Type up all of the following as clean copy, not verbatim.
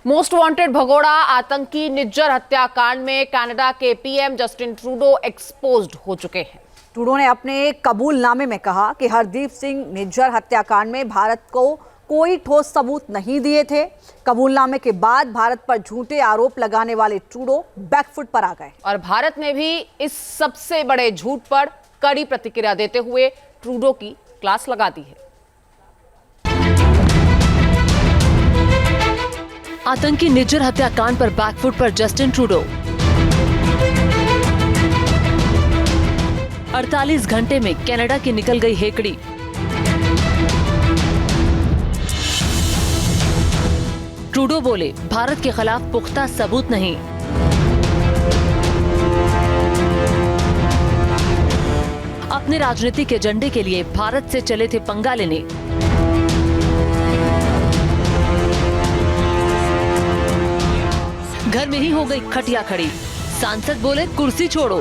Most wanted भगोड़ा आतंकी निज्जर हत्याकांड में कनाडा के पीएम जस्टिन ट्रूडो एक्सपोज्ड हो चुके हैं। ट्रूडो ने अपने कबूलनामे में कहा कि हरदीप सिंह निज्जर हत्याकांड में भारत को कोई ठोस सबूत नहीं दिए थे। कबूलनामे के बाद भारत पर झूठे आरोप लगाने वाले ट्रूडो बैकफुट पर आ गए और भारत ने भी इस सबसे बड़े झूठ पर कड़ी प्रतिक्रिया देते हुए ट्रूडो की क्लास लगा दी है। आतंकी निज्जर हत्याकांड पर बैकफुट पर जस्टिन ट्रूडो। 48 घंटे में कनाडा की निकल गई हेकड़ी। ट्रूडो बोले, भारत के खिलाफ पुख्ता सबूत नहीं। अपने राजनीतिक एजेंडे के लिए भारत से चले थे पंगा लेने। घर में ही हो गई खटिया खड़ी। सांसद बोले, कुर्सी छोड़ो।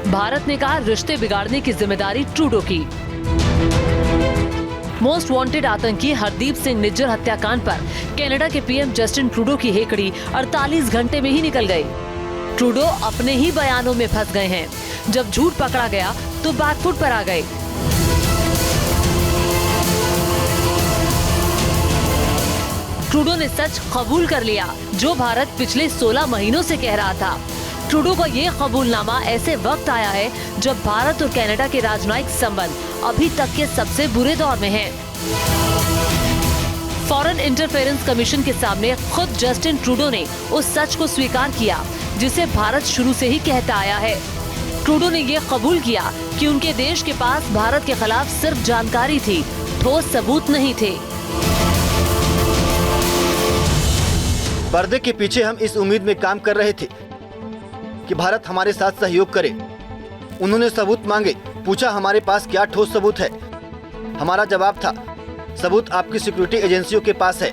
भारत ने कहा, रिश्ते बिगाड़ने की जिम्मेदारी ट्रूडो की। मोस्ट वांटेड आतंकी हरदीप सिंह निज्जर हत्याकांड पर कनाडा के पीएम जस्टिन ट्रूडो की हेकड़ी 48 घंटे में ही निकल गई। ट्रूडो अपने ही बयानों में फंस गए हैं। जब झूठ पकड़ा गया तो बैकफुट पर आ गए। ट्रूडो ने सच कबूल कर लिया जो भारत पिछले 16 महीनों से कह रहा था। ट्रूडो का ये कबूलनामा ऐसे वक्त आया है जब भारत और कनाडा के राजनयिक संबंध अभी तक के सबसे बुरे दौर में हैं। फॉरेन इंटरफेरेंस कमीशन के सामने खुद जस्टिन ट्रूडो ने उस सच को स्वीकार किया जिसे भारत शुरू से ही कहता आया है। ट्रूडो ने ये कबूल किया कि उनके देश के पास भारत के खिलाफ सिर्फ जानकारी थी, ठोस सबूत नहीं थे। पर्दे के पीछे हम इस उम्मीद में काम कर रहे थे कि भारत हमारे साथ सहयोग करे। उन्होंने सबूत मांगे, पूछा हमारे पास क्या ठोस सबूत है। हमारा जवाब था, सबूत आपकी सिक्योरिटी एजेंसियों के पास है,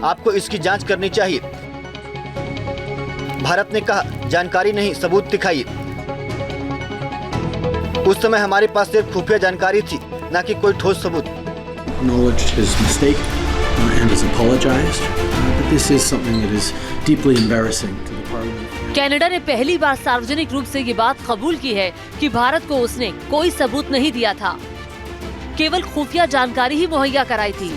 आपको इसकी जांच करनी चाहिए। भारत ने कहा, जानकारी नहीं, सबूत दिखाइए। उस समय हमारे पास सिर्फ खुफिया जानकारी थी, न कि कोई ठोस सबूत। And has apologized, but this is something that is deeply embarrassing to the parliament. Canada ने पहली बार सार्वजनिक रूप से ये बात कबूल की है कि भारत को उसने कोई सबूत नहीं दिया था, केवल खुफिया जानकारी ही मुहैया कराई थी।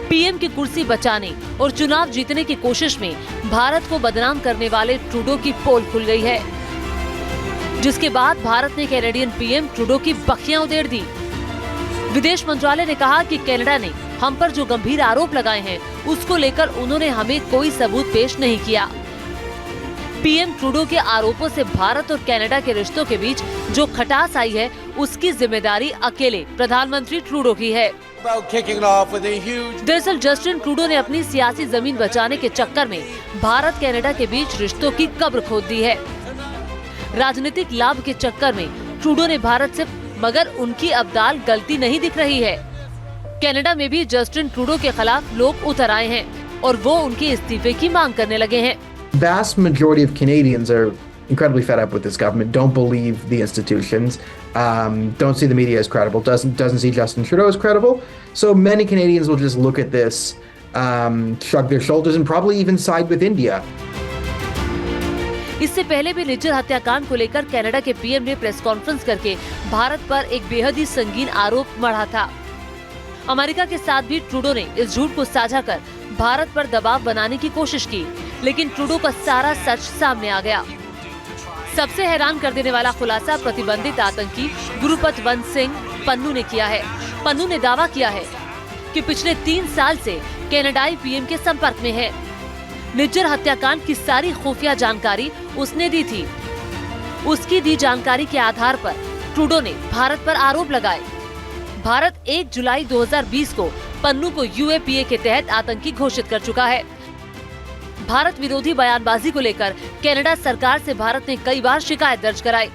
पीएम की कुर्सी बचाने और चुनाव जीतने की कोशिश में भारत को बदनाम करने वाले ट्रूडो की पोल खुल गई है, जिसके बाद भारत ने कैनेडियन पीएम ट्रूडो की बखियां उधेड़ दी। विदेश मंत्रालय ने कहा कि कनाडा ने हम पर जो गंभीर आरोप लगाए हैं उसको लेकर उन्होंने हमें कोई सबूत पेश नहीं किया। पीएम ट्रूडो के आरोपों से भारत और कनाडा के रिश्तों के बीच जो खटास आई है उसकी जिम्मेदारी अकेले प्रधानमंत्री ट्रूडो की है। दरअसल जस्टिन ट्रूडो ने अपनी सियासी जमीन बचाने के चक्कर में भारत कनाडा के बीच रिश्तों की कब्र खोद दी है। राजनीतिक लाभ के चक्कर में ट्रूडो ने भारत से, मगर उनकी अब्दाल गलती नहीं दिख रही है। कनाडा में भी जस्टिन ट्रूडो के खिलाफ लोग उतर आए हैं और वो उनके इस्तीफे की मांग करने लगे हैं। Vast majority of Canadians are incredibly fed up with this government, don't believe the institutions, don't see the media as credible, doesn't see Justin Trudeau as credible. So many Canadians will just look at this, shrug their shoulders and probably even side with India. इससे पहले भी निज्जर हत्याकांड को लेकर Canada के PM ने press conference करके भारत पर एक बेहद ही संगीन आरोप मढ़ा था। अमेरिका के साथ भी ट्रूडो ने इस झूठ को साझा कर भारत पर दबाव बनाने की कोशिश की, लेकिन ट्रूडो का सारा सच सामने आ गया। सबसे हैरान कर देने वाला खुलासा प्रतिबंधित आतंकी गुरुपतवंत सिंह पन्नू ने किया है। पन्नू ने दावा किया है कि पिछले 3 साल से कनाडाई पीएम के संपर्क में है। निज्जर हत्याकांड की सारी खुफिया जानकारी उसने दी थी। उसकी दी जानकारी के आधार पर ट्रूडो ने भारत पर आरोप लगाए। भारत 1 जुलाई 2020 को पन्नू को यूएपीए के तहत आतंकी घोषित कर चुका है। भारत विरोधी बयानबाजी को लेकर कनाडा सरकार से भारत ने कई बार शिकायत दर्ज कराई,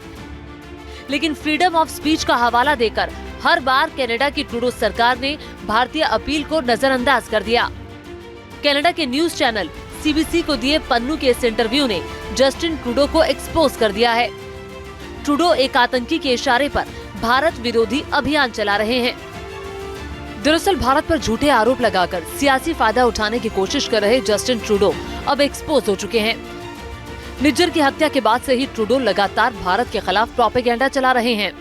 लेकिन फ्रीडम ऑफ स्पीच का हवाला देकर हर बार कनाडा की ट्रूडो सरकार ने भारतीय अपील को नजरअंदाज कर दिया। कनाडा के न्यूज चैनल सीबीसी को दिए पन्नू के इस इंटरव्यू ने जस्टिन ट्रूडो को एक्सपोज कर दिया है। ट्रूडो एक आतंकी के इशारे पर भारत विरोधी अभियान चला रहे हैं। दरअसल भारत पर झूठे आरोप लगाकर सियासी फायदा उठाने की कोशिश कर रहे जस्टिन ट्रूडो अब एक्सपोज हो चुके हैं। निज्जर की हत्या के बाद से ही ट्रूडो लगातार भारत के खिलाफ प्रोपेगेंडा चला रहे हैं,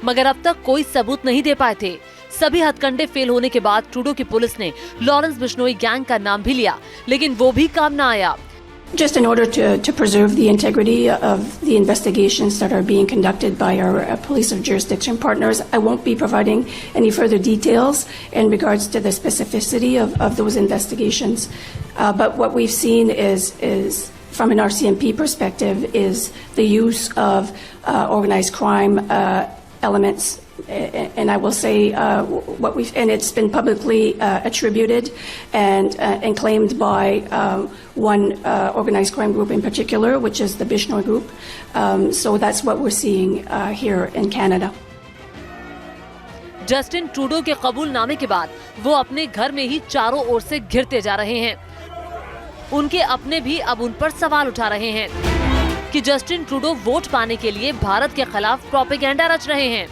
मगर अब तक कोई सबूत नहीं दे पाए थे। सभी हथकंडे फेल होने के बाद ट्रूडो की पुलिस ने लॉरेंस बिश्नोई गैंग का नाम भी लिया, लेकिन वो भी काम न आया। Just in order to preserve the integrity of the investigations that are being conducted by our police of jurisdiction partners, I won't be providing any further details in regards to the specificity of those investigations. But what we've seen is from an RCMP perspective, is the use of organized crime elements. And I will say and it's been publicly attributed and claimed by one organized crime group in particular, which is the Bishnoi group. So that's what we're seeing here in Canada. Justin Trudeau के कबूलनामे के बाद वो अपने घर में ही चारों ओर से घिरते जा रहे हैं। उनके अपने भी अब उन पर सवाल उठा रहे हैं कि जस्टिन ट्रूडो वोट पाने के लिए भारत के खिलाफ प्रोपेगेंडा रच रहे हैं।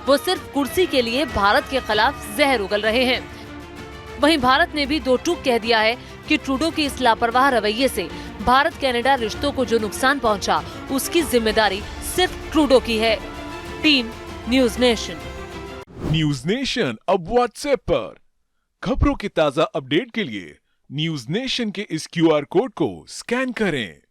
वो सिर्फ कुर्सी के लिए भारत के खिलाफ जहर उगल रहे हैं। वहीं भारत ने भी दो टूक कह दिया है कि ट्रूडो की इस लापरवाह रवैये से भारत कनाडा रिश्तों को जो नुकसान पहुंचा, उसकी जिम्मेदारी सिर्फ ट्रूडो की है। Team news nation. News nation अब व्हाट्सएप पर खबरों की ताजा अपडेट के लिए न्यूज नेशन के इस QR कोड को स्कैन करें।